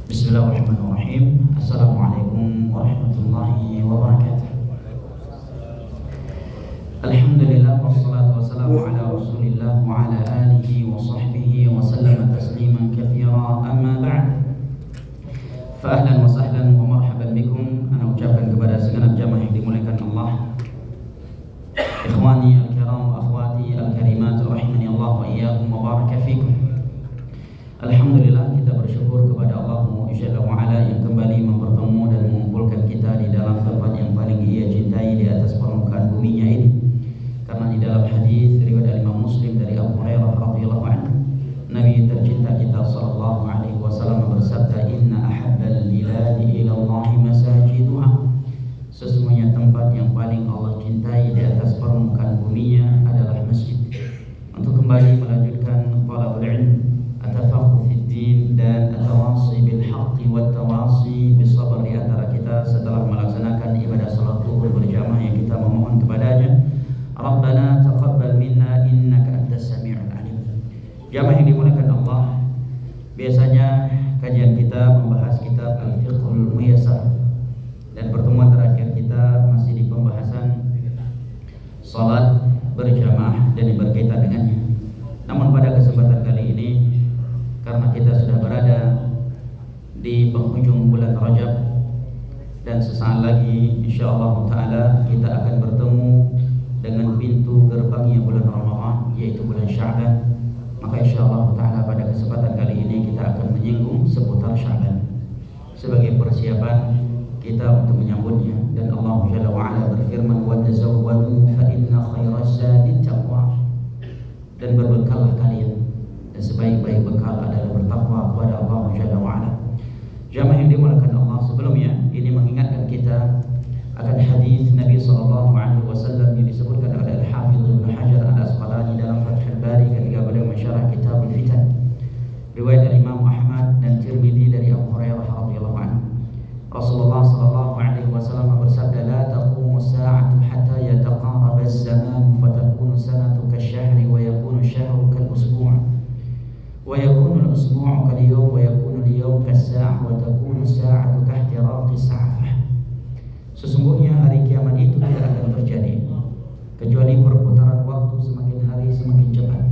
Bismillahirrahmanirrahim. Assalamualaikum warahmatullahi wabarakatuh. Alhamdulillah wassalatu wassalamu ala Rasulillah wa ala alihi wa sahbihi wa sallama tasliman katsira. Amma ba'd. Fa ahlan wa sahlan wa marhaban bikum. Ana ucapkan kepada segenap jamaah yang dimuliakan Allah. Ikhwani al-kiram wa akhwati al-karimat rahimani Allah wa iyyakum wa baraka fikum. Alhamdulillah, kita bersyukur kepada Allah Jalla wa Ala yang kembali mempertemu dan mengumpulkan kita di dalam tempat yang paling Ia cintai di atas permukaan buminya ini. Karena di dalam hadis riwayat Imam Muslim dari Abu Hurairah radhiyallahu anhu, Nabi tercinta kita sallallahu alaihi wasallam bersabda, "Inna ahabbal biladi ila Allah masajiduha." Sesungguhnya tempat yang paling Allah cintai di atas permukaan buminya adalah masjid. Untuk kembali melanjutkan talabul ilm, atafaqquh fid din, dan atawasi bil haqqi wat tawasi bis sabr di antara kita setelah melaksanakan ibadah salat zuhur berjamaah yang kita memohon kepadanya, Rabbana taqabbal minna innaka antas samiul alim. Jamaah yang dimuliakan Allah, biasanya kajian kita membahas kitab Al-Fiqhul Muyassar, dan pertemuan terakhir kita masih di pembahasan salat berjamaah dan yang berkaitan dengannya. Namun pada kesempatan kali ini, karena kita sudah berada di penghujung bulan Rajab dan sesaat lagi insyaallah taala kita akan bertemu dengan pintu gerbangnya bulan Ramadan, yaitu bulan Sya'ban. Maka insyaallah taala pada kesempatan kali ini kita akan menyinggung seputar Sya'ban sebagai persiapan kita untuk menyambutnya. Dan Allah Jalla wa Ala berfirman, "Wa tazawwadu fa inna khairaz zadi taqwa." Dan berbekallah kalian, dan sebaik-baik bekal adalah bertakwa kepada Allah Jalla wa Ala. Jamaah yang dimuliakan Allah, sebelumnya ini mengingatkan kita akan hadis Nabi sallallahu alaihi wasallam yang disebutkan oleh Al-Hafidz Ibnu Hajar Al-Asqalani dalam Fathul Bari ketika beliau mensyarah Kitabul Fitan. Riwayat Imam Ahmad dan Tirmidzi dari Abu Hurairah radhiyallahu anhu. Rasulullah sallallahu alaihi wasallam bersabda, "La taqumu as-sa'atu hatta yataqarraba az-zaman fatakunu sanatu kasy-syahri wa yakunu asy-syahru kal-usbu'." ويكون الأسبوع كاليوم ويكون اليوم كالساعة وتكون الساعة كاحتراق السعفة. Sesungguhnya hari kiamat itu tidak akan terjadi kecuali perputaran waktu semakin hari semakin cepat,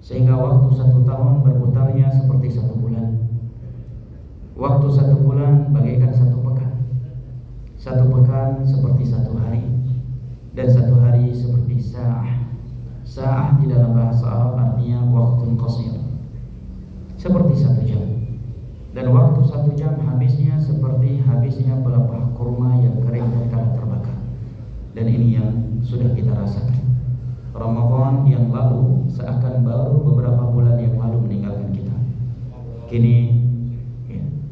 sehingga waktu 1 tahun berputarnya seperti 1 bulan. Waktu 1 bulan bagaikan 1 pekan, 1 pekan seperti 1 hari, dan 1 hari seperti sa'ah. Sa'ah di dalam bahasa Arab artinya waktun qasir, seperti 1 jam. Dan waktu 1 jam habisnya seperti habisnya pelepah kurma yang kering tatkala terbakar. Dan ini yang sudah kita rasakan. Ramadan yang lalu seakan baru beberapa bulan yang lalu meninggalkan kita. Kini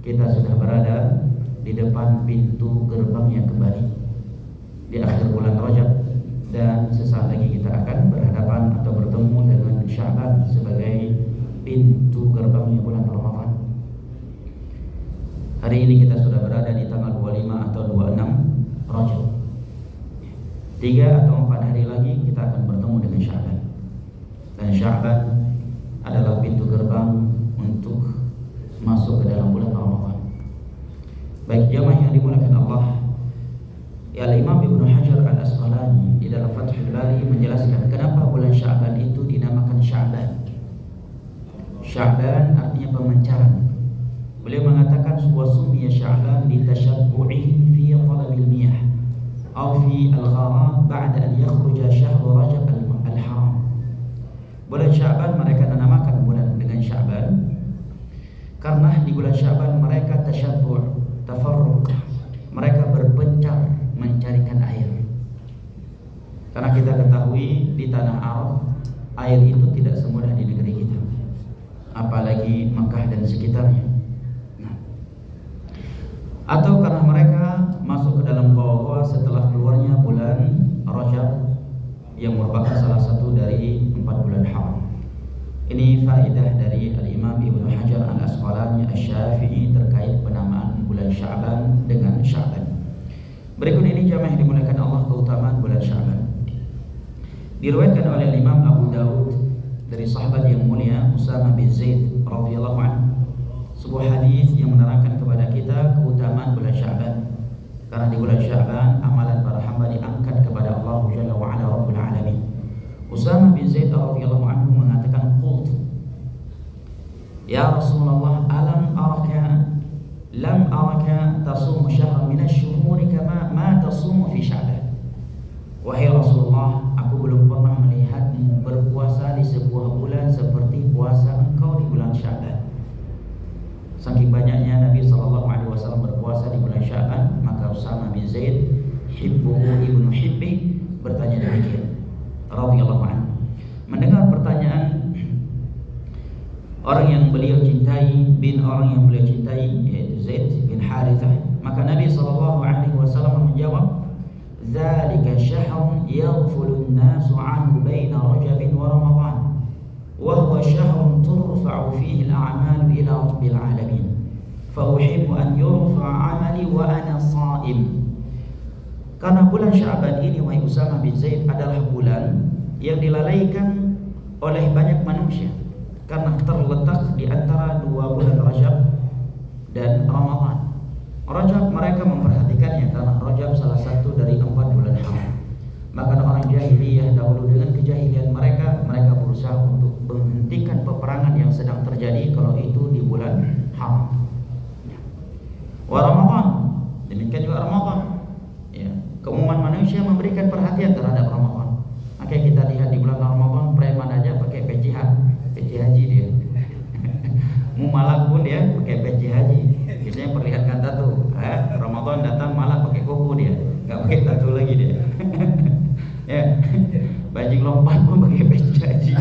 kita sudah berada di depan pintu gerbangnya kembali di akhir bulan Rajab. Dan sesaat lagi kita akan berhadapan atau bertemu dengan Sya'ban sebagai pintu gerbangnya bulan Ramadan. Hari ini kita sudah berada di tanggal 25 atau 26 Rajab. 3 atau 4 hari lagi kita akan bertemu dengan Sya'ban. Dan Sya'ban adalah pintu gerbang untuk masuk ke dalam bulan Ramadan. Baik jamaah yang dimuliakan Allah, Al-Imam Ibnu Hajar Al-Asqalani di dalam Fathul Bari menjelaskan kenapa bulan Sya'ban itu dinamakan Sya'ban. Sya'ban artinya pemancaran. Beliau mengatakan sebuah summiya Sya'ban litashabbu'ihim fi talabil miyah atau fi al-gharat ba'da an yakhruja syahru Rajab al-haram. Bulan Sya'ban mereka menamakan bulan dengan Sya'ban karena di bulan Sya'ban mereka tasyabbu', tafarruq, mereka berpencar mencarikan air. Karena kita ketahui di tanah Arab air itu tidak semudah di negeri kita, apalagi Makkah dan sekitarnya. Atau karena mereka masuk ke dalam goa-goa setelah keluarnya bulan Rajab yang merupakan salah satu dari 4 bulan haram. Ini faedah dari Al-Imam Ibnu Hajar Al-Asqalani Asy-Syafi'i terkait penamaan bulan Sya'ban dengan Sya'ban. Berikut ini jamaah yang dimuliakan Allah, keutamaan bulan Sya'ban. Diriwayatkan oleh Imam Abu Dawud dari sahabat yang mulia Usamah bin Zaid radhiyallahu anhu. sebuah hadis yang menerangkan kepada kita keutamaan bulan Sya'ban. Karena di bulan Sya'ban amalan para hamba diangkat kepada Allah Jalla wa Ala Rabbul Alamin. Usamah bin Zaid radhiyallahu anhu mengatakan, qult ya Rasulullah, lam araka tasum syahran min asy-syuhuri kama ma tasumu fi Sya'ban. Wahai Rasulullah, aku belum pernah melihatmu berpuasa di sebuah bulan seperti puasa engkau di bulan Sya'ban. Saking banyaknya Nabi SAW berpuasa di bulan Sya'ban, maka Usamah bin Zaid hibbuhu ibnu hibbih bertanya demikian radhiyallahu anhu. Mendengar pertanyaan orang yang beliau cintai bin orang yang beliau cintai, yaitu Zaid bin Harithah, maka Nabi SAW menjawab, dzalika syahrun yaghfulu an-nasu 'anhu baina Rajab wa Ramadan, wa huwa syahrun turfa'u fihi al-a'malu ila Rabbil alamin, fa uhibbu an yurfa'a 'amali wa ana sha'im. Karena bulan Sya'ban ini, wahai Usamah bin Zaid, adalah bulan yang dilalaikan oleh banyak manusia karena terletak di antara dua bulan Rajab dan Ramadan. Rajab mereka memperhatikannya karena Rajab salah satu dari 4 bulan haram. Maka orang jahiliyah dahulu dengan kejahilian mereka berusaha untuk menghentikan peperangan yang sedang terjadi kalau itu di bulan haram. Wa Ramadan, demikian juga Ramadan. Ya, keumuman manusia memberikan perhatian terhadap Ramadan. Maka kita lihat di bulan Ramadan preman aja pakai peci haji dia. Mumalak pun dia pakai peci haji. Biasanya perlihatkan tato. Ramadan datang malah pakai kuku dia, nggak pakai tato lagi dia. Ya, bajing lompat pun pakai peci haji.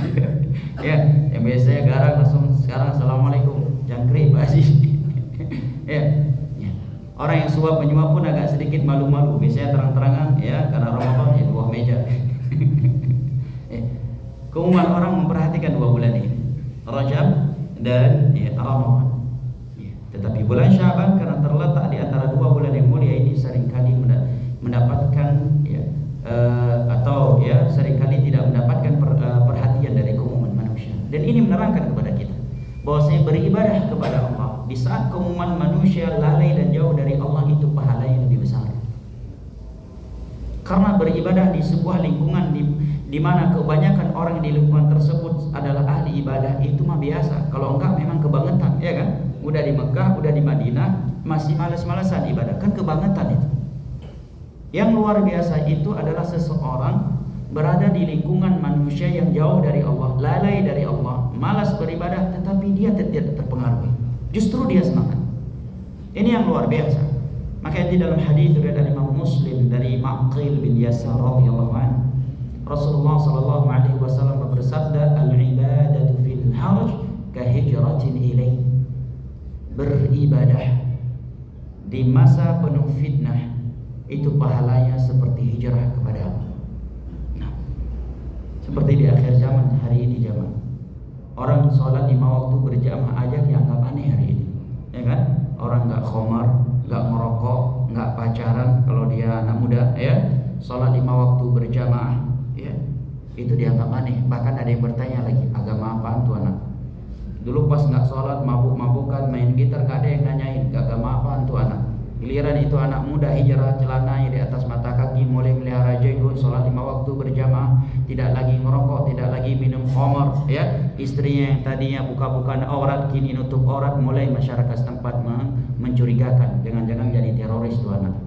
Ya, yang biasanya garang langsung sekarang assalamualaikum, jangkrik Pak Haji. Ya. Orang yang suap menyuap pun agak sedikit malu-malu. Biasanya terang-terangan ya, karena Ramadan ya di bawah meja. Keumuman orang memperhatikan 2 bulan ini, Rajab dan Ramadan. Tetapi bulan Sya'ban karena terletak di antara 2 bulan yang mulia ini seringkali mendapatkan seringkali tidak mendapatkan perhatian dari keumuman manusia. Dan ini menerangkan kepada kita bahwasanya beribadah kepada Allah di saat keumuman manusia lalai dan jauh dari Allah itu pahalanya lebih besar. Karena beribadah di sebuah lingkungan di mana kebanyakan orang di lingkungan tersebut adalah ahli ibadah, itu mah biasa. Kalau enggak memang kebangetan, ya kan? Udah di Mekah, udah di Madinah, masih malas-malasan ibadah, kan kebangetan itu. Yang luar biasa itu adalah seseorang berada di lingkungan manusia yang jauh dari Allah, lalai dari Allah, malas beribadah, tetapi dia tidak terpengaruh. Justru dia semangat. Ini yang luar biasa. Makanya di dalam hadis dari Imam Muslim dari Ma'qil bin Yasar radhiyallahu anhu, Rasulullah sallallahu alaihi wasallam bersabda, al-ibadatu fil harj ka hijratin ilaih. Beribadah di masa penuh fitnah itu pahalanya seperti hijrah kepada Allah. Nah, seperti di akhir zaman hari ini zaman orang sholat 5 waktu berjamaah aja dianggap aneh hari ini, ya kan? Orang nggak khamar, nggak merokok, nggak pacaran kalau dia anak muda, ya, sholat 5 waktu berjamaah, ya, itu dianggap aneh. Bahkan ada yang bertanya lagi, agama apaan tuh anak? Dulu pas nggak sholat, mabuk-mabukan, main gitar, nggak ada yang nanyain, agama apaan tuh anak? Giliran itu anak muda hijrah, celananya di atas mata kaki, mulai melihara jenggot, sholat 5 waktu berjamaah, tidak lagi merokok, tidak lagi minum khamar, ya. Istrinya yang tadinya buka-bukaan aurat kini nutup aurat, mulai masyarakat setempat mencurigakan, jangan-jangan jadi teroris tuh anak.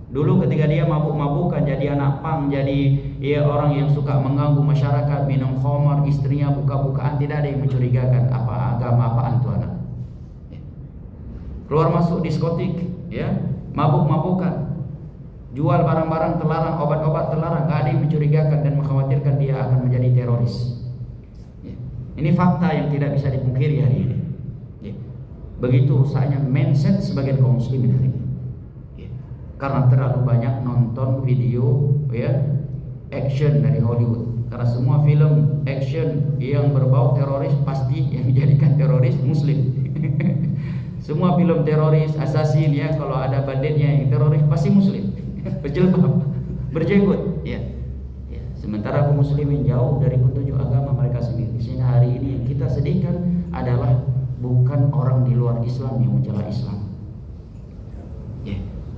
Dulu ketika dia mabuk-mabukan, jadi anak pang, jadi orang yang suka mengganggu masyarakat, minum khamar, istrinya buka-bukaan, tidak ada yang mencurigakan apa agama apaan tuh anak. Keluar masuk diskotik, ya, mabuk-mabukan, jual barang-barang terlarang, obat-obat terlarang, nggak ada yang mencurigakan dan mengkhawatirkan dia akan menjadi teroris. Ya. Ini fakta yang tidak bisa dipungkiri hari ini. Ya. Begitu rusaknya mindset sebagian kaum muslimin hari ini. Ya. Karena terlalu banyak nonton video, ya, action dari Hollywood. Karena semua film action yang berbau teroris pasti yang dijadikan teroris muslim. Semua film teroris, assassin, ya, kalau ada banditnya yang teroris pasti muslim, berjilbab, berjenggot, ya. Ya. Sementara kaum muslimin jauh dari petunjuk agama mereka sendiri. Sehingga hari ini yang kita sedihkan adalah bukan orang di luar Islam yang mencela Islam.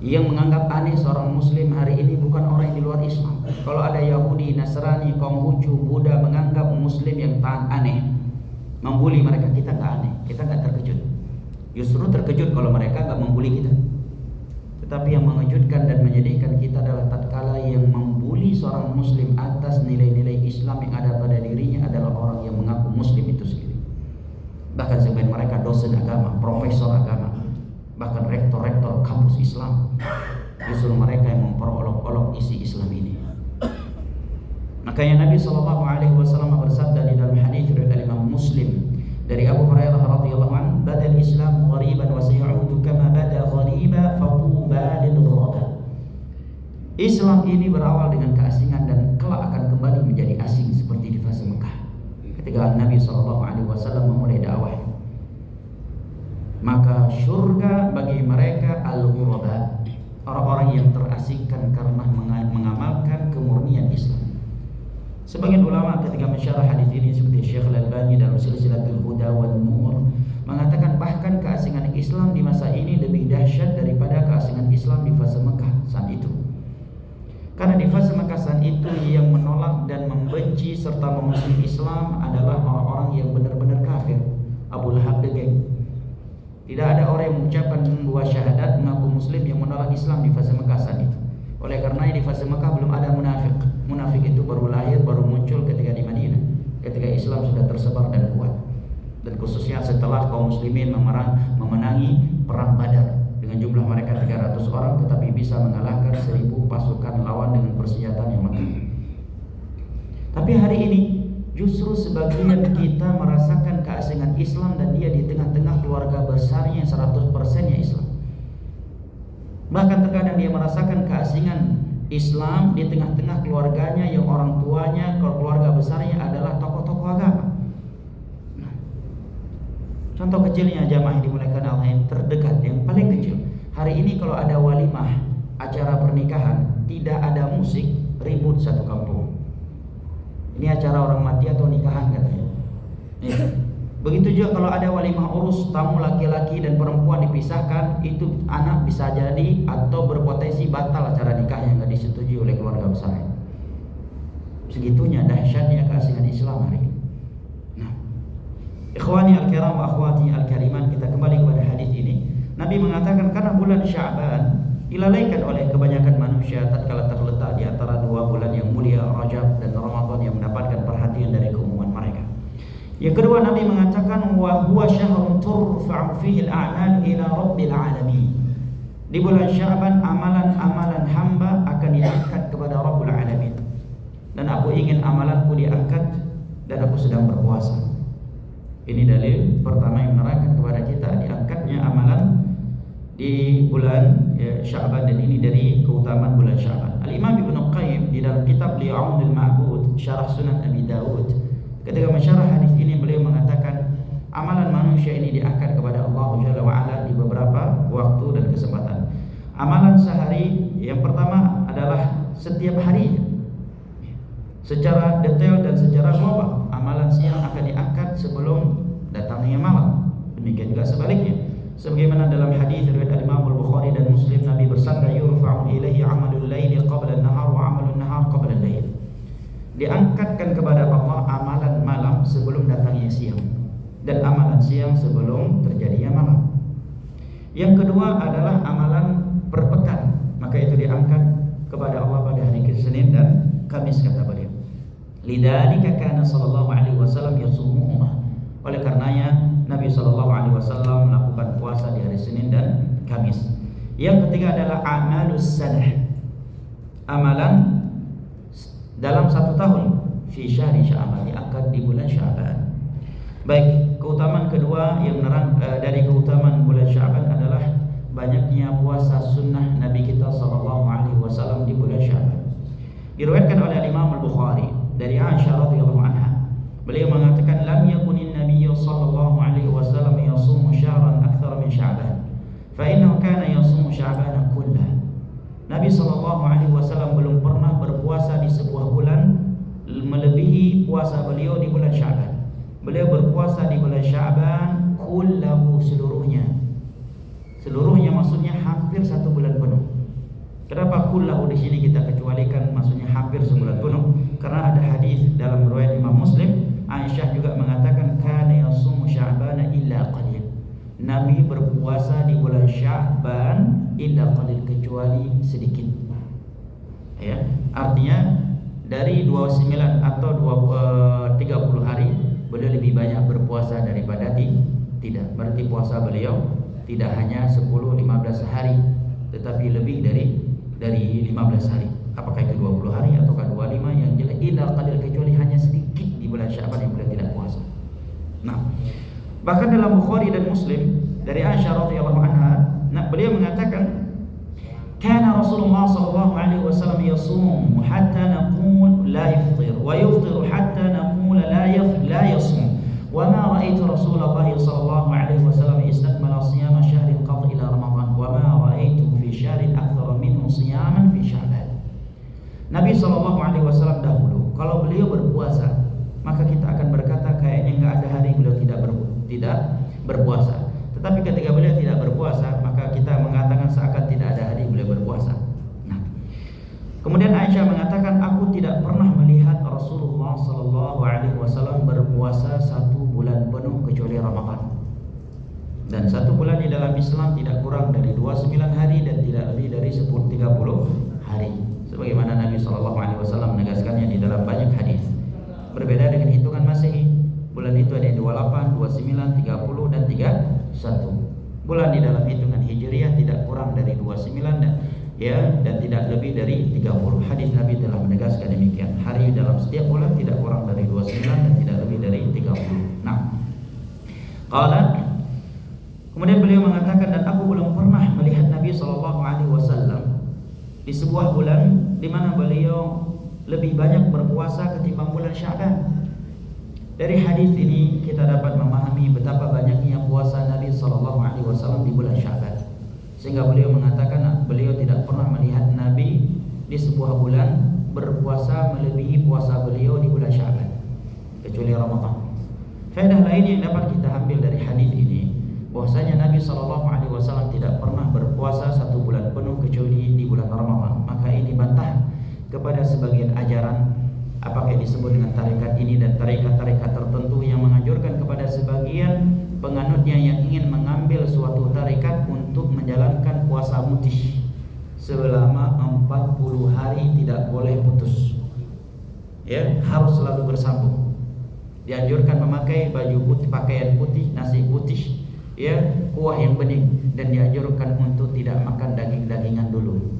Yang menganggap aneh seorang muslim hari ini bukan orang yang di luar Islam. Kalau ada Yahudi, Nasrani, Konghucu, Buddha menganggap muslim yang aneh, membuli mereka, kita nggak aneh, kita nggak terkejut. Justru terkejut kalau mereka nggak membuli kita. Tetapi yang mengejutkan dan menyedihkan kita adalah tatkala yang membuli seorang muslim atas nilai-nilai Islam yang ada pada dirinya adalah orang yang mengaku muslim itu sendiri. Bahkan sebagian mereka dosen agama, profesor agama, bahkan rektor-rektor kampus Islam, justru mereka yang memperolok-olok isi Islam ini. Makanya Nabi SAW bersabda di dalam hadis riwayat Imam Muslim dari Abu Hurairah radhiyallahu anhu, "Badal Islam ghariban wa sayaudu kama bada ghariba fatuba lil ghuraba." Islam ini berawal dengan keasingan dan kelak akan kembali menjadi asing seperti di fase Mekah ketika Nabi SAW memulai dakwah. Maka surga bagi mereka al-ghuraba, orang-orang yang terasingkan karena mengamalkan kemurnian Islam. Sebagian ulama ketika mensyarah hadis ini seperti Syekh Al-Albani dalam Silsilatul Huda wan Nur mengatakan bahkan keasingan Islam di masa ini lebih dahsyat daripada keasingan Islam di fase Mekah saat itu. Karena di fase Mekah saat itu yang menolak dan membenci serta memusuhi Islam adalah orang-orang yang benar-benar kafir. Abu Lahab degeng. Tidak ada orang yang mengucapkan dua syahadat mengaku muslim yang menolak Islam di fase Mekah saat itu. Oleh karena di fase Mekah belum ada munafik. Munafik itu baru lahir, baru muncul ketika di Madinah, ketika Islam sudah tersebar dan kuat. Dan khususnya setelah kaum muslimin memenangi perang Badar dengan jumlah mereka 300 orang, tetapi bisa mengalahkan 1000 pasukan lawan dengan persenjataan yang megah. Tapi hari ini justru sebagian kita merasakan keasingan Islam dan dia di tengah-tengah keluarga besarnya 100%-nya Islam. Bahkan terkadang dia merasakan keasingan Islam di tengah-tengah keluarganya yang orang tuanya, kalau keluarga besarnya adalah tokoh-tokoh agama. Contoh kecilnya jamaah yang dimuliakan Allah yang terdekat, yang paling kecil. Hari ini kalau ada walimah, acara pernikahan, tidak ada musik, ribut satu kampung. Ini acara orang mati atau nikahan katanya. Begitu juga kalau ada walimah urus, tamu laki-laki dan perempuan dipisahkan, itu anak bisa jadi atau berpotensi batal acara nikah yang tidak disetujui oleh keluarga besar. Segitunya dahsyatnya keasingan Islam hari ini. Nah, ikhwani al-kiram wa akhwati al-kariman, kita kembali kepada hadis ini. Nabi mengatakan karena bulan Sya'ban dilalaikan oleh kebanyakan manusia tatkala terletak di antara dua bulan yang mulia, Rajab dan Ramadan, yang mendapatkan perhatian dari keumuman mereka. Yang kedua, Nabi mengatakan wa huwa syahrun turfa'u fihi al-a'mal ila rabbil alamin. Di bulan Sya'ban amalan-amalan hamba akan diangkat kepada Rabbul Alamin. Dan aku ingin amalanku diangkat dan aku sedang berpuasa. Ini dalil pertama yang menerangkan kepada kita diangkatnya amalan di bulan Sya'ban, dan ini dari keutamaan bulan Sya'ban. Al-Imam Ibnu Qayyim di dalam kitab Li'aunul Ma'bud Syarah Sunan Abi Dawud, ketika mensyarah hadis ini, beliau mengatakan amalan manusia ini diangkat kepada Allah Jalla wa Ala di beberapa waktu dan kesempatan. Amalan sehari yang pertama adalah setiap harinya secara detail dan secara global. Amalan siang akan diangkat sebelum datangnya malam. Demikian juga sebaliknya. Sebagaimana dalam hadis riwayat Imam Al-Bukhari dan Muslim, Nabi bersabda, "Yurfa'u ilaihi 'amalul laili qabla an-nahar wa 'amalun nahar qabla al-lail." Diangkatkan kepada Allah amalan malam sebelum datangnya siang, dan amalan siang sebelum terjadinya malam. Yang kedua adalah amalan per pekan, maka itu diangkat kepada Allah pada hari Senin dan Kamis, kata beliau. Lidzalika kana sallallahu alaihi wasallam yasumuhuma. Oleh karenanya Nabi sallallahu alaihi wasallam melakukan puasa di hari Senin dan Kamis. Yang ketiga adalah amalus sanah, amalan dalam satu tahun, fi syahri Sya'ban, diangkat di bulan Sya'ban. Baik, keutamaan kedua yang dari keutamaan bulan Sya'ban adalah banyaknya puasa sunnah Nabi kita sallallahu alaihi wasallam di bulan Sya'ban. Diriwayatkan oleh Imam Al-Bukhari dari Aisyah radhiyallahu anha. Beliau mengatakan lam yakunin nabiyyu sallallahu alaihi wasallam yasumu syahran akthar min Sya'ban, fa innahu kana yasumu Sya'ban kullah. Nabi sallallahu alaihi wasallam belum pernah berpuasa di sebuah bulan melebihi puasa beliau di bulan Sya'ban. Beliau berpuasa di bulan Sya'ban kullahu, seluruhnya. Seluruhnya maksudnya hampir 1 bulan penuh. Kenapa kullahu di sini kita kecualikan maksudnya hampir sebulan penuh? Karena ada hadis dalam riwayat Imam Muslim, Aisyah juga mengatakan kana yasumu Sya'bana illa qalil. Nabi berpuasa di bulan Sya'ban illa qalil, kecuali sedikit. Ya, artinya dari 29 atau 30 hari beliau lebih banyak berpuasa daripada tidak. Berarti puasa beliau tidak hanya 10-15 hari, tetapi lebih dari 15 hari. Apakah itu 20 hari ataukah 25? Yang jelas illa qalil, kecuali hanya sedikit di bulan Sya'ban yang beliau tidak puasa. Nah, bahkan dalam Bukhari dan Muslim dari Aisyah radhiyallahu anha, beliau mengatakan kana Rasulullah sallallahu alaihi wasallam yasum hatta naqul la yafṭir wa yafṭir hatta naqul la yasum wa ma ra'aytu Rasulullah sallallahu alaihi wasallam istakmala siyama syahrin qad ila Ramadan wa ma ra'aytu fi syahrin akthara minhu siyaman fi Sya'ban. Nabi sallallahu alaihi wasallam dahulu kalau beliau berpuasa, maka kita akan berkata kayaknya enggak ada hari beliau tidak berpuasa. Tetapi ketika beliau tidak berpuasa, maka kita mengatakan seakan tidak ada hari beliau berpuasa. Nah, kemudian Aisyah mengatakan, aku tidak pernah melihat Rasulullah sallallahu alaihi wasallam berpuasa 1 bulan penuh kecuali Ramadan. Dan 1 bulan di dalam Islam tidak kurang dari 29 hari dan tidak lebih dari 30 hari. Sebagaimana Nabi sallallahu alaihi wasallam menegaskannya di dalam banyak hadis. Berbeda dengan hitungan Masehi. Bulan itu ada 28, 29, 30 dan 31. Bulan di dalam hitungan Hijriah tidak kurang dari 29 dan tidak lebih dari 30. Hadis Nabi telah menegaskan demikian. Hari dalam setiap bulan tidak kurang dari 29 dan tidak lebih dari 30. Nah, kemudian beliau mengatakan, dan aku belum pernah melihat Nabi sallallahu alaihi wasallam di sebuah bulan di mana beliau lebih banyak berpuasa ketimbang bulan Sya'ban. Dari hadis ini kita dapat memahami betapa banyaknya puasa Nabi sallallahu alaihi wasallam di bulan Sya'ban. Sehingga beliau mengatakan beliau tidak pernah melihat Nabi di sebuah bulan berpuasa melebihi puasa beliau di bulan Sya'ban, kecuali Ramadan. Faedah lain yang dapat kita ambil dari hadis ini, bahwasanya Nabi sallallahu alaihi wasallam tidak pernah berpuasa 1 bulan penuh kecuali di bulan Ramadan. Maka ini bantah kepada sebagian ajaran, apakah disebut dengan tarekat ini dan tarekat-tarekat tertentu yang menganjurkan kepada sebagian penganutnya yang ingin mengambil suatu tarekat untuk menjalankan puasa mutih selama 40 hari tidak boleh putus. Ya, harus selalu bersambung. Dianjurkan memakai baju putih, pakaian putih, nasi putih, ya, kuah yang bening, dan dianjurkan untuk tidak makan daging-dagingan dulu.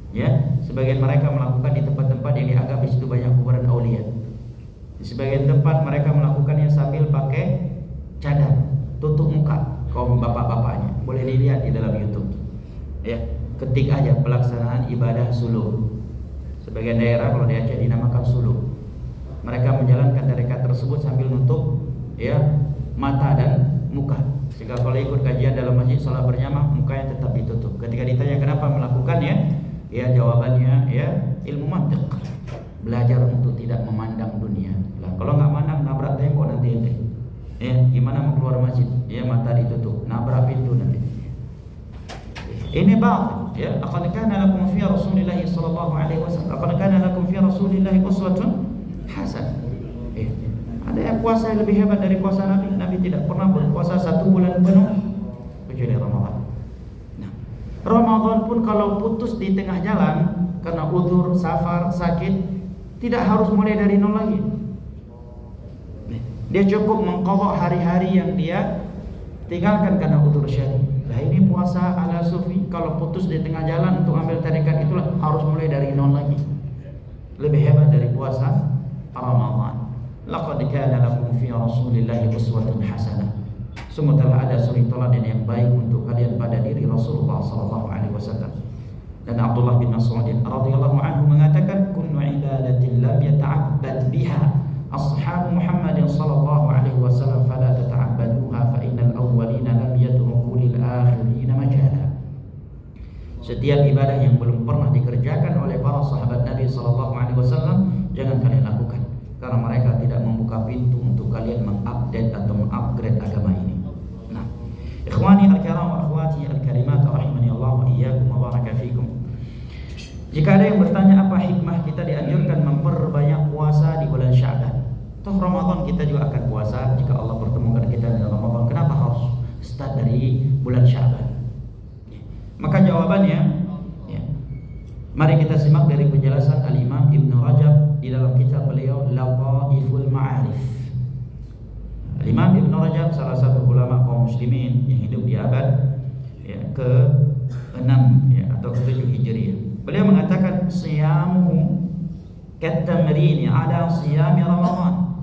Ya, sebagian mereka melakukan di tempat-tempat yang dianggap di situ banyak kuburan aulia. Di sebagian tempat mereka melakukannya sambil pakai cadar, tutup muka kaum bapak-bapaknya. Boleh dilihat di dalam YouTube. Ya, ketik aja pelaksanaan ibadah suluh. Sebagian daerah kalau di Aceh dinamakan suluh. Mereka menjalankan tarekat tersebut sambil nutup ya mata dan muka. Sehingga kalau ikut kajian dalam masjid salat berjamaah, mukanya tetap ditutup. Ketika ditanya kenapa melakukannya, ya jawabannya ya ilmu mantiq, belajar untuk tidak memandang dunia. Lah kalau nggak mandang nabrak tembok nanti ente. Ya gimana mau keluar masjid? Ya mata ditutup, nabrak pintu nanti. Ini batil. Ya laqad kana lakum fi Rasulillah sallallahu alaihi wasallam. Laqad kana lakum fi Rasulillah uswatun hasanah. Ada yang puasa yang lebih hebat dari puasa Nabi. Nabi tidak pernah berpuasa 1 bulan penuh kecuali Ramadan. Ramadan pun kalau putus di tengah jalan karena uzur, safar, sakit, tidak harus mulai dari nol lagi. Dia cukup mengqadha hari-hari yang dia tinggalkan karena uzur syar'i. Nah ini puasa ala sufi, kalau putus di tengah jalan untuk ambil tarekat itulah harus mulai dari nol lagi. Lebih hebat dari puasa Ramadan. Laqad kana lakum fi Rasulillahi uswatun hasanah. Sungguh telah ada suri teladan yang baik untuk kalian pada diri Rasulullah sallallahu alaihi wasallam. Dan Abdullah bin Mas'ud radhiyallahu anhu mengatakan, kullu ibadatin lam yata'abbad biha ashabu Muhammad sallallahu alaihi wasallam fala tata'abbaduha fa innal awwalina lam yatruku lil akhirina majala. Setiap ibadah yang belum pernah dikerjakan oleh para sahabat Nabi sallallahu alaihi wasallam jangan kalian lakukan, karena mereka tidak membuka pintu untuk kalian mengupdate atau mengupgrade agama ini. Ikhwani al-kiram wa akhwati al-karimat rahimani Allah wa iyyakum wa baraka fikum. Jika ada yang bertanya apa hikmah kita dianjurkan memperbanyak puasa di bulan Sya'ban? Toh Ramadan kita juga akan puasa jika Allah pertemukan kita dengan Ramadan. Kenapa harus start dari bulan Sya'ban? Maka jawabannya, mari kita simak dari penjelasan Al-Imam Ibn Rajab di dalam kitab beliau Lataiful Ma'arif. Al-Imam Ibn Rajab salah satu ulama kaum muslimin yang hidup di abad ke-6 atau ke-7 Hijriah. Beliau mengatakan siyamuhu katamrini ala siyami Ramadan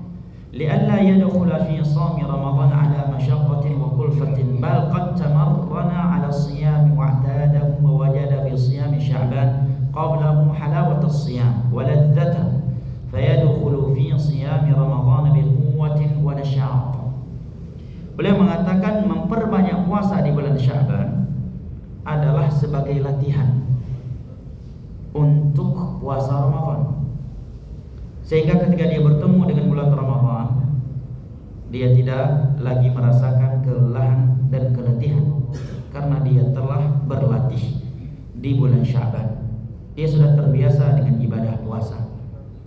li'alla yadkhula fi sawmi Ramadan ala mashaqqatin wa kulfatin bal qad tamarrana ala siyami wa'tadahu wa wajada bi siyami Sya'ban qablahu halawata as-siyam wa ladzatahu fayadkhulu fi siyami Ramadan bi quwwatin wa nashat. Beliau mengatakan memperbanyak puasa di bulan Sya'ban adalah sebagai latihan untuk puasa Ramadan, sehingga ketika dia bertemu dengan bulan Ramadan, dia tidak lagi merasakan kelelahan dan keletihan karena dia telah berlatih di bulan Sya'ban. Dia sudah terbiasa dengan ibadah puasa,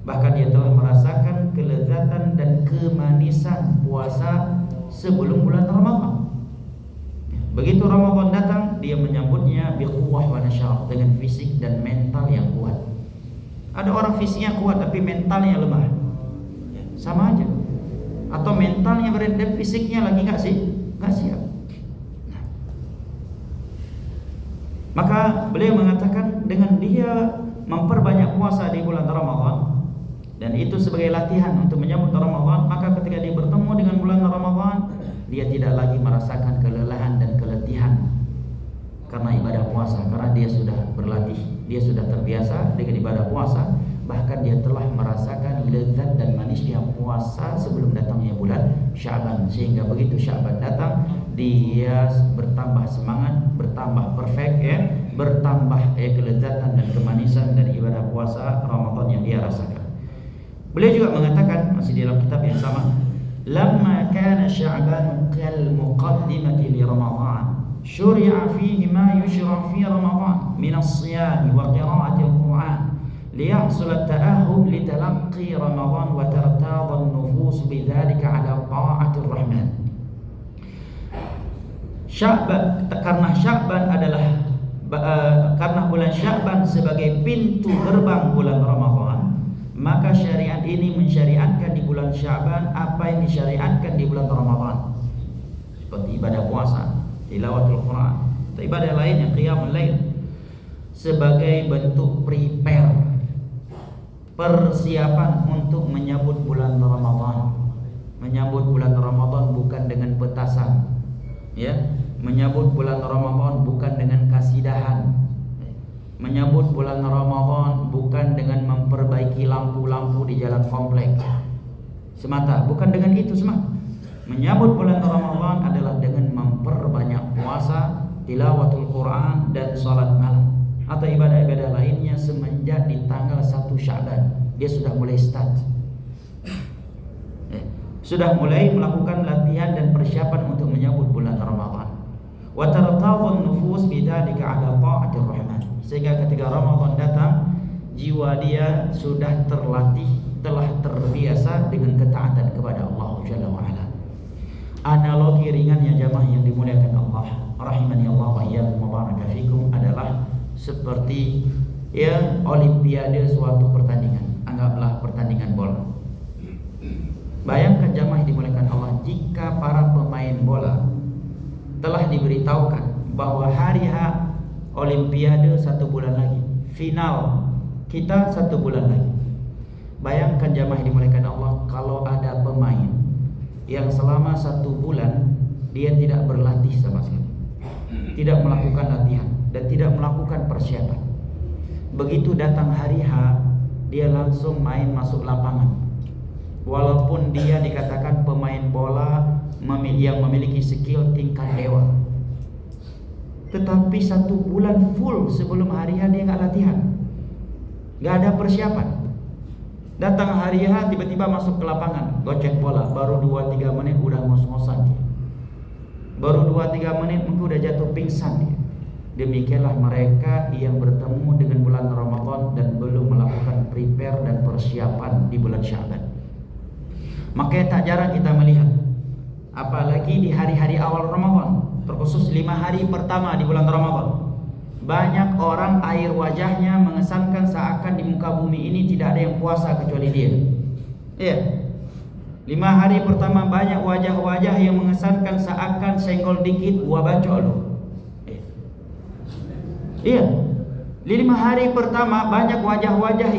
bahkan dia telah merasakan kelezatan dan kemanisan puasa sebelum bulan Ramadan. Begitu Ramadan datang, dia menyambutnya biquwwah wa nasyat, dengan fisik dan mental yang kuat. Ada orang fisiknya kuat tapi mentalnya lemah, sama aja. Atau mentalnya berat dan fisiknya lagi nggak siap. Maka beliau mengatakan dengan dia memperbanyak puasa di bulan Ramadan dan itu sebagai latihan untuk menyambut Ramadan, maka ketika dia bertemu dengan bulan Ramadan, dia tidak lagi merasakan kelelahan dan keletihan karena ibadah puasa, karena dia sudah berlatih, dia sudah terbiasa dengan ibadah puasa, bahkan dia telah merasakan lezat dan manisnya puasa sebelum datangnya bulan Sya'ban, sehingga begitu Sya'ban datang, dia bertambah semangat, bertambah perfect bertambah kelezatan dan kemanisan dari ibadah puasa Ramadan yang dia rasakan. Beliau juga mengatakan masih di dalam kitab yang sama, lamma kana Sya'ban kal muqaddimati li Ramadan syuri'a fihi ma yushra' fi Ramadan min as-siyam wa qira'ati al-Qur'an liyahsul at-ta'ahub li talaqqi Ramadan wa tartada an-nufus bidzalika 'ala ta'ati ar-Rahman. Sya'ban, karena Sya'ban adalah karena bulan Sya'ban sebagai pintu gerbang bulan Ramadan, maka syariat ini mensyariatkan di bulan Sya'ban apa yang disyariatkan di bulan Ramadan, seperti ibadah puasa, tilawatul Quran, atau ibadah lain yang qiyamul lail, sebagai bentuk prepare, persiapan untuk menyambut bulan Ramadan. Menyambut bulan Ramadan bukan dengan petasan, menyambut bulan Ramadan bukan dengan kasidahan, menyambut bulan Ramadan bukan dengan memperbaiki lampu-lampu di jalan komplek semata, bukan dengan itu semata. Menyambut bulan Ramadan adalah dengan memperbanyak puasa, tilawatul Quran, dan salat malam atau ibadah-ibadah lainnya semenjak di tanggal 1 Sya'ban. Dia sudah mulai start, sudah mulai melakukan latihan dan persiapan untuk menyambut bulan Ramadan. Wa tartadhu an-nufus bidzalika 'ala ta'atir Rahman, sehingga ketika Ramadan datang, jiwa dia sudah terlatih, telah terbiasa dengan ketaatan kepada Allah Jalla wa Ala. Analogi ringannya jamaah yang dimuliakan Allah rahimani Allah wa iyyakum wa baraka fikum adalah seperti olimpiade suatu pertandingan. Anggaplah pertandingan bola. Bayangkan jamaah yang dimuliakan Allah, jika para pemain bola telah diberitahukan bahwa hari H olimpiade 1 bulan lagi, final kita 1 bulan lagi. Bayangkan jamaah yang dimuliakan Allah, kalau ada pemain yang selama 1 bulan dia tidak berlatih sama sekali, tidak melakukan latihan dan tidak melakukan persiapan. Begitu datang hari H, dia langsung main masuk lapangan. Walaupun dia dikatakan pemain bola yang memiliki skill tingkat dewa, tetapi 1 bulan full sebelum hari H dia nggak latihan, nggak ada persiapan. Datang hari H tiba-tiba masuk ke lapangan, gocek bola, baru 2-3 menit udah ngos-ngosan dia. Baru 2-3 menit mungkin udah jatuh pingsan ya. Demikianlah mereka yang bertemu dengan bulan Ramadan dan belum melakukan prepare dan persiapan di bulan Sya'ban. Makanya tak jarang kita melihat, apalagi di hari-hari awal Ramadan, terkhusus 5 hari pertama di bulan Ramadan, banyak orang air wajahnya mengesankan seakan di muka bumi ini tidak ada yang puasa kecuali dia. Iya. 5 hari pertama banyak wajah-wajah yang mengesankan seakan senggol dikit gua bacok lu. Iya. 5 hari pertama banyak wajah-wajah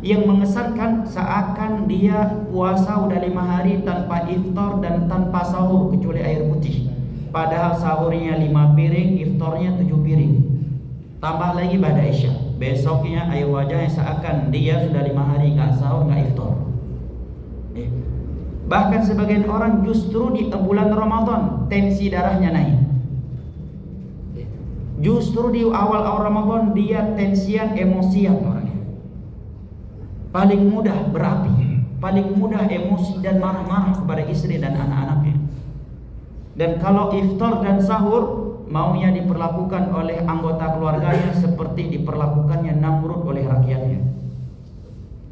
yang mengesankan seakan dia puasa udah 5 hari tanpa iftar dan tanpa sahur kecuali air putih. Padahal sahurnya 5 piring, iftarnya 7 piring. Tambah lagi pada Isya. Besoknya air wajahnya seakan dia sudah 5 hari nggak sahur, nggak iftar. Bahkan sebagian orang justru di bulan Ramadan tensi darahnya naik. Justru di awal-awal Ramadan dia tensian, emosian orangnya. Paling mudah berapi, paling mudah emosi dan marah-marah kepada istri dan anak-anaknya. Dan kalau iftar dan sahur maunya diperlakukan oleh anggota keluarganya seperti diperlakukannya Namrud oleh rakyatnya.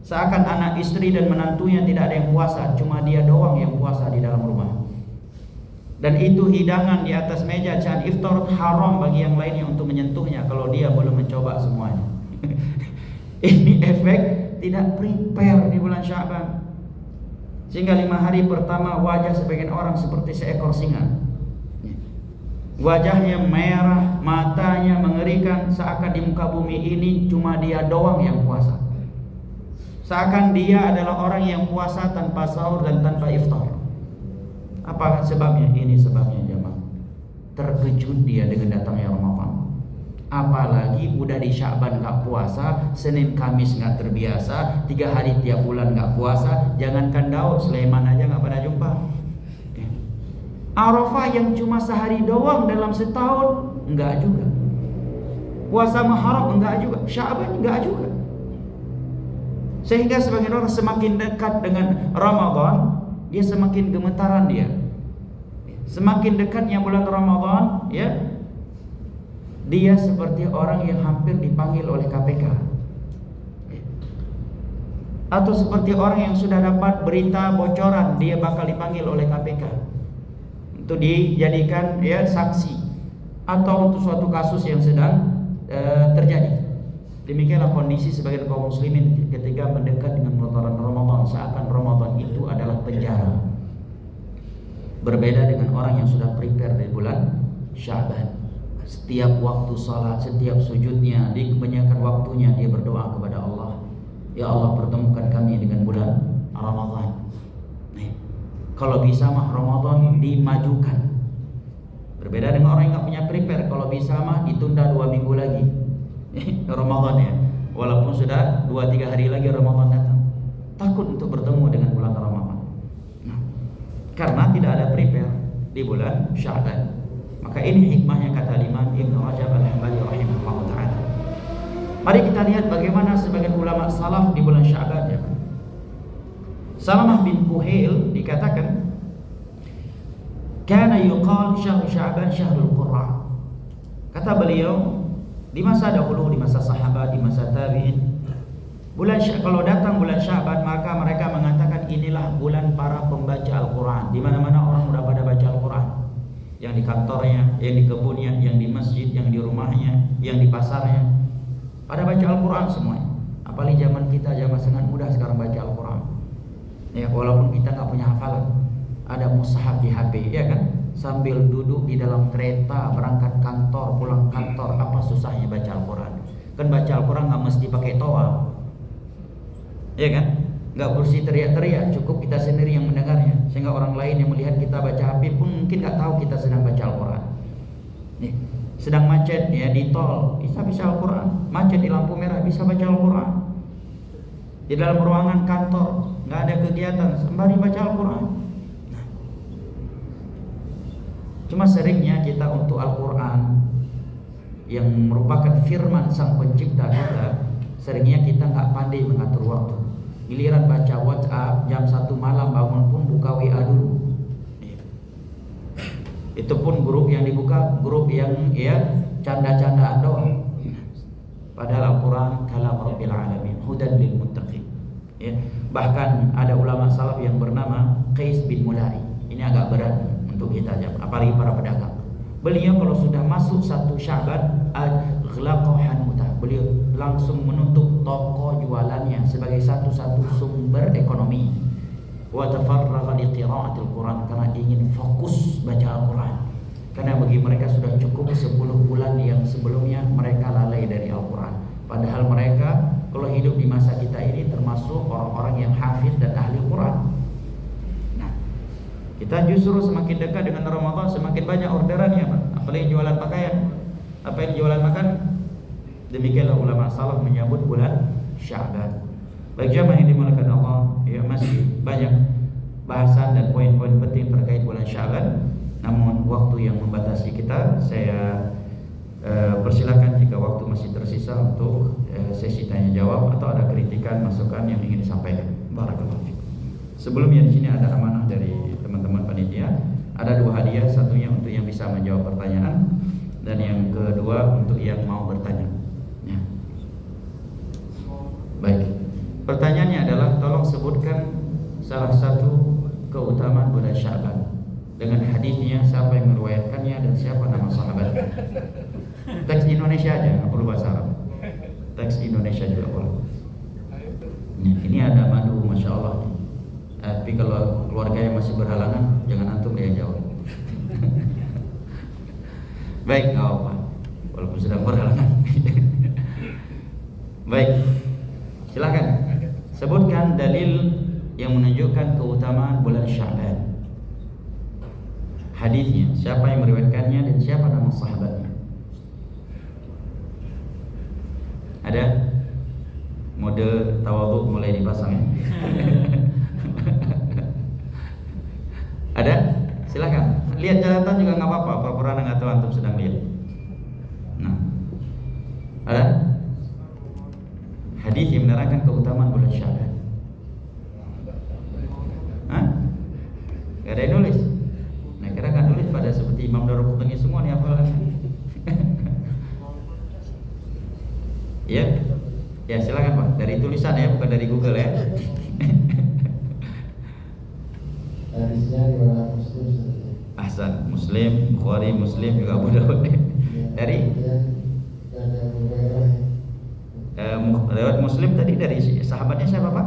Seakan anak istri dan menantunya tidak ada yang puasa, cuma dia doang yang puasa di dalam rumah. Dan itu hidangan di atas meja saat iftar haram bagi yang lainnya untuk menyentuhnya kalau dia belum mencoba semuanya. Ini efek tidak prepare di bulan Sya'ban. Sehingga 5 hari pertama wajah sebagian orang seperti seekor singa. Wajahnya merah, matanya mengerikan, seakan di muka bumi ini cuma dia doang yang puasa. Seakan dia adalah orang yang puasa tanpa sahur dan tanpa iftar. Apa sebabnya? Ini sebabnya jemaah. Terkejut dia dengan datangnya Ramadan. Apalagi udah di Sya'ban gak puasa, Senin Kamis gak terbiasa, 3 hari tiap bulan gak puasa. Jangankan Daud, Sulaiman aja gak pernah jumpa. Arafah yang cuma sehari doang dalam setahun, enggak juga. Puasa Muharram enggak juga, Sya'ban enggak juga. Sehingga sebagian orang semakin dekat dengan Ramadan, dia semakin gemetaran dia. Semakin dekatnya bulan Ramadan, ya, dia seperti orang yang hampir dipanggil oleh KPK. Atau seperti orang yang sudah dapat berita bocoran dia bakal dipanggil oleh KPK untuk dijadikan ya saksi atau untuk suatu kasus yang sedang terjadi. Demikianlah kondisi sebagian kaum muslimin ketika mendekat dengan bulan Ramadan, seakan Ramadan itu adalah penjara. Berbeda dengan orang yang sudah prepare di bulan Sya'ban. Setiap waktu salat, setiap sujudnya, di kebanyakan waktunya dia berdoa kepada Allah. Ya Allah, pertemukan kami dengan bulan Ramadan. Kalau bisa mah Ramadan dimajukan. Berbeda dengan orang yang gak punya prepare. Kalau bisa mah ditunda 2 minggu lagi Ramadan ya. Walaupun sudah 2-3 hari lagi Ramadan datang, takut untuk bertemu dengan bulan Ramadan. Karena tidak ada prepare di bulan Sya'ban. Maka ini hikmahnya kata Imam Ibnu Rajab Al-Hambali rahimahullah ta'ala. Mari kita lihat bagaimana sebagian ulama salaf di bulan Sya'ban ya. Salamah bin Kuhail dikatakan, kana yuqal syahr Sya'ban syahrul qurra. Kata beliau, di masa dahulu, di masa sahabat, di masa tabi'in, kalau datang bulan Sya'ban maka mereka mengatakan inilah bulan para pembaca Al-Quran. Di mana-mana orang sudah pada baca Al-Quran. Yang di kantornya, yang di kebunnya, yang di masjid, yang di rumahnya, yang di pasarnya, pada baca Al-Quran semuanya. Apalagi zaman kita, zaman sangat mudah sekarang baca Al-Quran. Ya, walaupun kita nggak punya hafalan, ada mushaf di HP, ya kan? Sambil duduk di dalam kereta berangkat kantor, pulang kantor, apa susahnya baca Al-Quran? Kan baca Al-Quran nggak mesti pakai toa, ya kan? Nggak mesti teriak-teriak, cukup kita sendiri yang mendengarnya, sehingga orang lain yang melihat kita baca HP pun mungkin nggak tahu kita sedang baca Al-Quran. Nih, sedang macet ya di tol, bisa Al-Quran. Macet di lampu merah, bisa baca Al-Quran. Di dalam ruangan kantor nggak ada kegiatan, sembari baca Al-Quran. Cuma seringnya kita untuk Al-Quran yang merupakan firman sang pencipta kita, seringnya kita nggak pandai mengatur waktu. Giliran baca WhatsApp jam 1 malam bangun pun buka WA dulu. Itu pun grup yang dibuka grup yang canda-candaan doang. Padahal Al-Quran kalam Rabbil Alamin, hudan lil muttaqin. Ya. Bahkan ada ulama salaf yang bernama Qais bin Mulai. Ini agak berat untuk kita jawab, apalagi para pedagang. Beliau kalau sudah masuk 1 Sya'ban, aghlaqa hanuta. Beliau langsung menutup toko jualannya sebagai satu-satu sumber ekonomi. Wa tafarragha li qira'atil Quran, karena ingin fokus baca Al-Quran. Karena bagi mereka sudah cukup 10 bulan yang sebelumnya mereka lalai dari Al-Quran. Padahal mereka kalau hidup di masa kita ini termasuk orang-orang yang hafid dan ahli Quran. Nah, kita justru semakin dekat dengan Ramadan semakin banyak orderannya, Pak. Apalagi jualan pakaian, apa yang jualan makan. Demikianlah ulama salaf menyambut bulan Sya'ban. Baik jamaah yang dimuliakan Allah, ya masih banyak bahasan dan poin-poin penting terkait bulan Sya'ban. Namun waktu yang membatasi kita, saya persilakan jika waktu masih tersisa untuk sesi tanya jawab atau ada kritikan masukan yang ingin disampaikan. Barakallahu fikum. Sebelumnya di sini ada amanah dari teman-teman panitia. Ada 2 hadiah, satunya untuk yang bisa menjawab pertanyaan dan yang kedua untuk yang mau bertanya. Ya. Baik. Pertanyaannya adalah tolong sebutkan salah satu keutamaan bulan Sya'ban dengan hadisnya, siapa yang meriwayatkannya dan siapa nama sahabatnya. Teks Indonesia aja, nggak perlu bahasa Arab. Teks Indonesia juga boleh. Nah, ini ada madu, masya Allah. Tapi kalau keluarga yang masih berhalangan, jangan antum yang jawab. Baik, nggak apa, walaupun sedang berhalangan. Baik, silakan sebutkan dalil yang menunjukkan keutamaan bulan Sya'ban. Hadisnya, siapa yang meriwayatkannya dan siapa nama sahabatnya. Ada mode tawadhu mulai dipasang ya. Ada? Silakan. Lihat catatan juga nggak apa-apa, pura-pura nggak tahu antum sedang lihat. Nah, ada hadis yang menerangkan keutamaan bulan Sya'ban. Hah? Gak ada yang nulis. Nah, kira nggak nulis pada seperti Imam Daruqutni semua nih apa? Ya, ya silakan Pak. Dari tulisan ya, bukan dari Google ya. Hadisnya riwayat Muslim. Ahsan, Muslim, Bukhari, Muslim juga Abu Dawud. Dari riwayat Muslim tadi dari sahabatnya siapa Pak?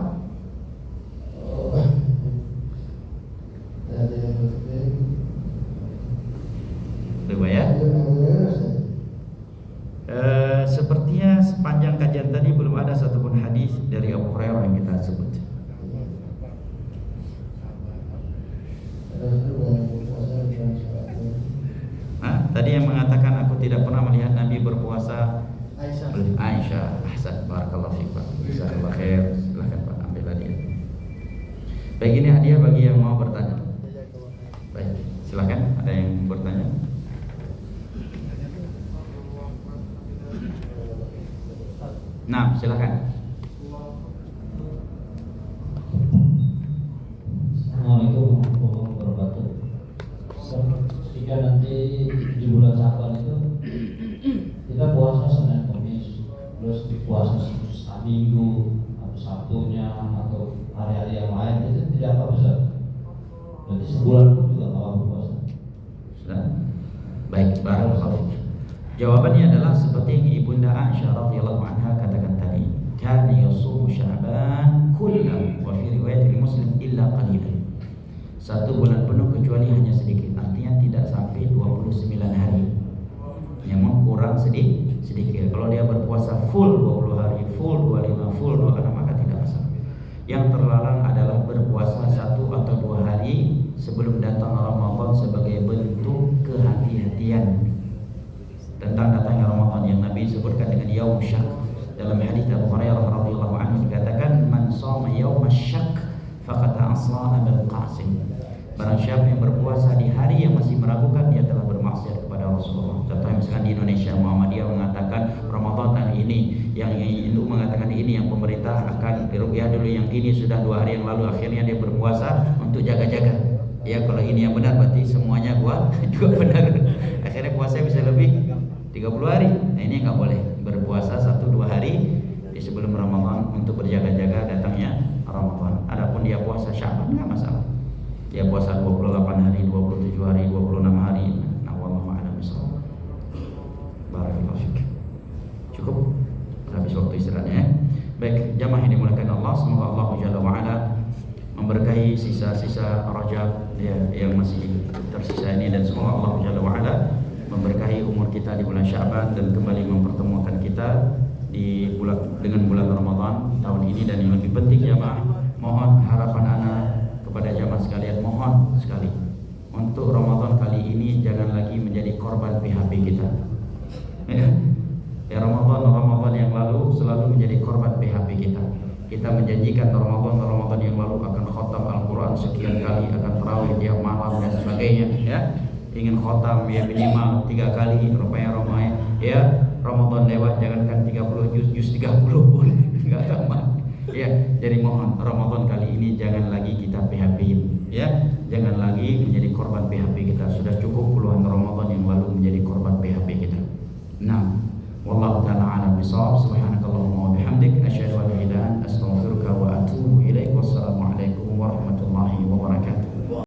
Riwayat. Sepertinya sepanjang kajian tadi belum ada satupun hadis dari Abu Hurairah yang kita sebut. Tadi yang mengatakan aku tidak pernah melihat Nabi berpuasa Aisyah. Ahsan, barakallahu fiik Pak. Jazakallahu khair. Silakan Pak, ambil hadiah. Baik, ini hadiah bagi yang mau bertanya. Baik, silakan, ada yang bertanya? Nah, silakan. Assalamualaikum warahmatullahi wabarakatuh. Jika nanti di bulan Sya'ban itu kita puasa Senin Kamis, terus puasa Minggu atau Sabtunya atau hari-hari yang lain, itu tidak apa besar. Jadi sebulan pun juga nggak apa puasa. Sudah. Baik, barakallahu. Jawabannya adalah seperti yang Ibunda Aisyah radhiyallahu anha katakan tadi. Kana yasumu Sya'ban kullahu wa fi riwayat Muslim illa qalilan. 1 bulan penuh kecuali hanya sedikit. Artinya tidak sampai 29 hari. Namun kurang sedikit. Kalau dia berpuasa full 20 hari, full 25, full 26 maka tidak masalah. Yang terlarang adalah berpuasa 1 atau 2 hari sebelum datang Ramadan sebagai bentuk kehati-hatian tentang datangnya Ramadan yang Nabi sebutkan dengan yaum syak. Dalam hadis Abu Hurairah radhiyallahu anhu dikatakan man shoma yaum syak faqad asa Abul Qasim. Barang siapa yang berpuasa di hari yang masih meragukan, dia telah bermaksiat kepada Rasulullah. Contohnya misalkan di Indonesia Muhammadiyah mengatakan Ramadan tahun ini, yang Hindu mengatakan ini, yang pemerintah akan ruqyah dulu, yang ini sudah 2 hari yang lalu, akhirnya dia berpuasa untuk jaga-jaga. Ya, kalau ini yang benar berarti semuanya gua juga benar. Akhirnya puasa bisa lebih 30 hari. Nah ini nggak boleh berpuasa 1-2 hari di sebelum Ramadan untuk berjaga-jaga datangnya Ramadan. Adapun dia puasa Sya'ban nggak masalah. Dia puasa 28 hari, 27 hari, 26 hari. Nah, wallahu a'lam bishawab. Barakallahu fiik. Cukup habis waktu istirahatnya ya. Baik, jamaah yang dimuliakan Allah, semoga Allah Jalla wa Ala memberkahi sisa-sisa Rajab ya, yang masih tersisa ini, dan semoga Allah Jalla wa Ala memberkahi umur kita di bulan Sya'ban dan kembali mempertemukan kita di dengan bulan Ramadan tahun ini. Dan yang lebih penting jamaah, mohon harapan anak kepada jamaah sekalian, mohon sekali untuk Ramadan kali ini jangan lagi menjadi korban PHP kita. Ya Ramadan yang lalu selalu menjadi korban PHP kita. Kita menjanjikan Ramadan yang lalu akan khatam Al-Quran sekian kali, akan tarawih tiap malam dan sebagainya ya. Ingin khatam ya minimal 3 kali, rupanya ya Ramadan lewat jangankan 30 juz 30 pun enggak tamat. Ya, jadi mohon Ramadan kali ini jangan lagi kita PHP-in ya. Jangan lagi menjadi korban PHP kita. Sudah cukup